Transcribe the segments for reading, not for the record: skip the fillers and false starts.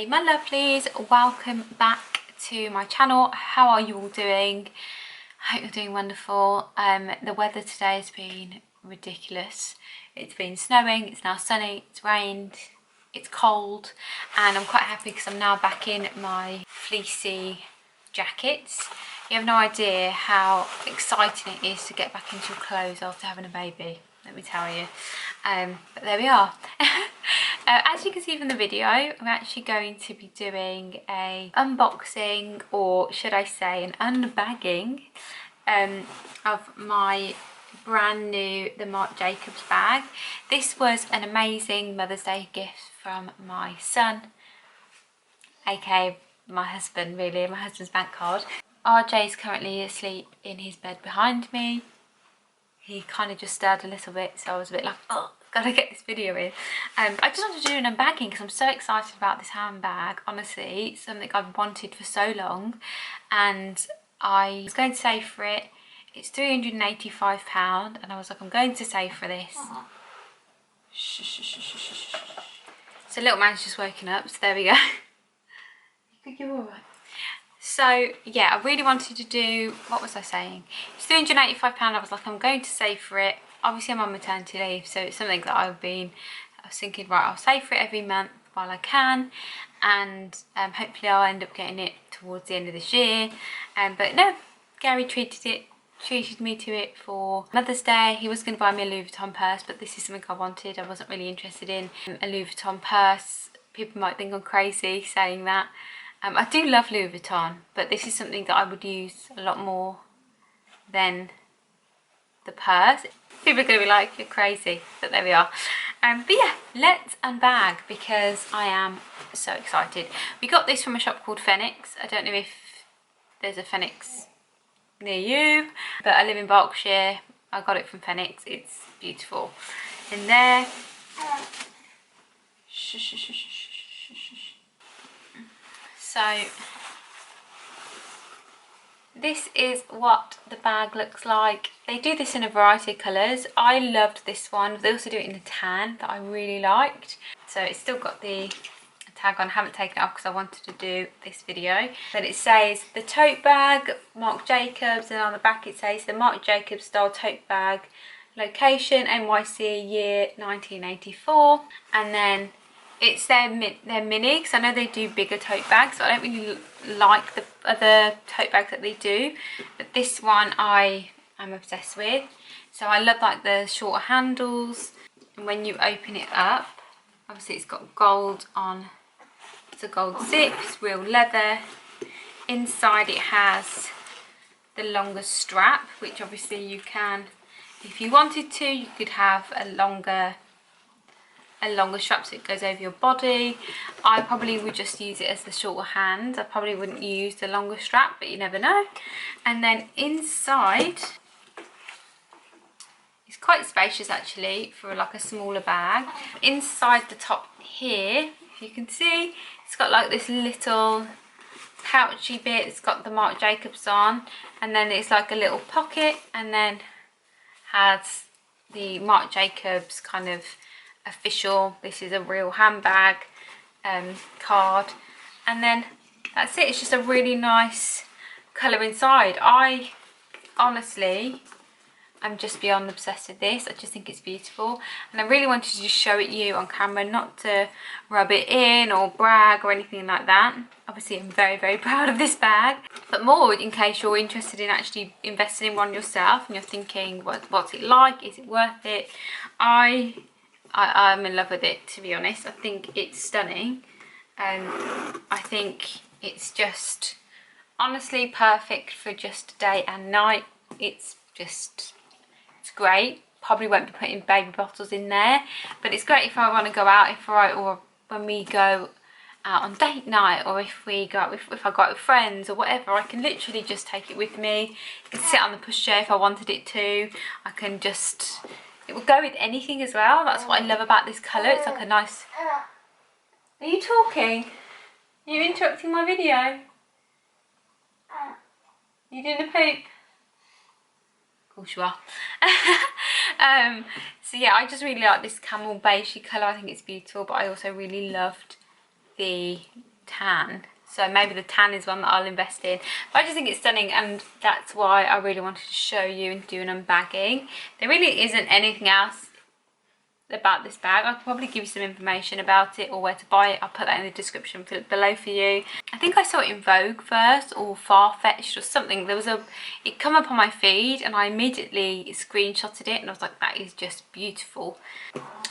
my lovelies, welcome back to my channel. How are you all doing? I hope you're doing wonderful. The weather today has been ridiculous. It's been snowing, it's now sunny, it's rained, it's cold, and I'm quite happy because I'm now back in my fleecy jackets. You have no idea how exciting it is to get back into your clothes after having a baby, let me tell you. But there we are. As you can see from the video, I'm actually going to be doing a unboxing, or should I say an unbagging, of my brand new the Marc Jacobs bag. This was an amazing Mother's Day gift from my son, aka my husband, really, my husband's bank card. RJ is currently asleep in his bed behind me. He kind of just stirred a little bit, so I was a bit like, oh, gotta get this video in. I just wanted to do an unbagging because I'm so excited about this handbag. Honestly, it's something I've wanted for so long, and I was going to save for it. It's £385, and I was like, I'm going to save for this. Shh, shh, shh, shh, shh, shh. So little man's just woken up, so there we go. You think you're alright? So yeah, I really wanted to do, what was I saying? It's £385. I was like, I'm going to save for it. Obviously I'm on maternity leave, so it's something that I was thinking, right, I'll save for it every month while I can, and hopefully I'll end up getting it towards the end of this year. But no, Gary treated me to it for Mother's Day. He was going to buy me a Louis Vuitton purse, but this is something I wanted. I wasn't really interested in a Louis Vuitton purse. People might think I'm crazy saying that. I do love Louis Vuitton, but this is something that I would use a lot more than the purse. People are going to be like, you're crazy, but there we are. But yeah, let's unbag because I am so excited. We got this from a shop called Phoenix. I don't know if there's a Phoenix near you, but I live in Berkshire. I got it from Phoenix. It's beautiful. In there. So this is what the bag looks like. They do this in a variety of colours. I loved this one. They also do it in a tan that I really liked. So it's still got the tag on. I haven't taken it off because I wanted to do this video. But it says the tote bag, Marc Jacobs, and on the back it says the Marc Jacobs style tote bag, location NYC, year 1984, and then it's their mini, because I know they do bigger tote bags, so I don't really like the other tote bags that they do, but this one I am obsessed with. So I love like the shorter handles, and when you open it up, obviously it's got gold on, it's a gold zip, it's real leather. Inside it has the longer strap, which obviously you can, if you wanted to, you could have a longer strap so it goes over your body. I probably would just use it as the shorter hand. I probably wouldn't use the longer strap, but you never know. And then inside, it's quite spacious actually for like a smaller bag. Inside the top here, if you can see, it's got like this little pouchy bit. It's got the Marc Jacobs on, and then it's like a little pocket, and then has the Marc Jacobs kind of official, this is a real handbag card, and then that's it. It's just a really nice colour inside. I honestly I'm just beyond obsessed with this. I just think it's beautiful, and I really wanted to just show it you on camera, not to rub it in or brag or anything like that. Obviously I'm very, very proud of this bag, but more in case you're interested in actually investing in one yourself and you're thinking, what's it like, is it worth it? I'm in love with it, to be honest. I think it's stunning. I think it's just honestly perfect for just day and night. It's great. Probably won't be putting baby bottles in there, but it's great if I want to go out, or when we go out on date night, or if we go out if I go out with friends or whatever. I can literally just take it with me. It can sit on the pushchair if I wanted it to. I can just, it will go with anything as well. That's what I love about this colour. It's like a nice... Are you talking? Are you interrupting my video? You doing a poop? Of course you are. So yeah, I just really like this camel beigey colour. I think it's beautiful, but I also really loved the tan. So maybe the tan is one that I'll invest in. But I just think it's stunning, and that's why I really wanted to show you and do an unbagging. There really isn't anything else about this bag. I'll probably give you some information about it or where to buy it. I'll put that in the description below for you. I think I saw it in Vogue first, or Farfetched or something. It come up on my feed and I immediately screenshotted it and I was like, that is just beautiful.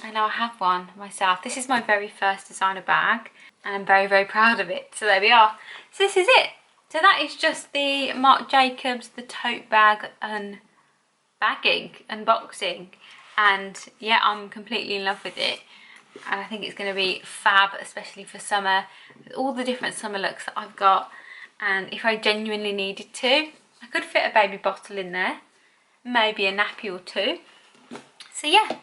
And now I have one myself. This is my very first designer bag and I'm very, very proud of it. So there we are. So this is it. So that is just the Marc Jacobs, the tote bag unboxing. And yeah, I'm completely in love with it, and I think it's going to be fab, especially for summer, with all the different summer looks that I've got. And if I genuinely needed to, I could fit a baby bottle in there, maybe a nappy or two. So yeah,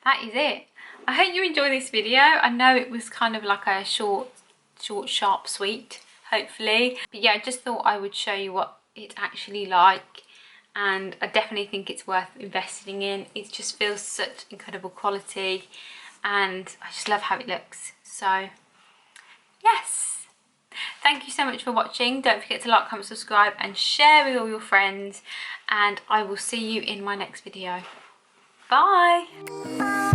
that is it. I hope you enjoyed this video. I know it was kind of like a short, sharp, sweet, hopefully. But yeah, I just thought I would show you what it's actually like. And I definitely think it's worth investing in. It just feels such incredible quality and I just love how it looks. So yes, thank you so much for watching. Don't forget to like, comment, subscribe and share with all your friends, and I will see you in my next video. Bye.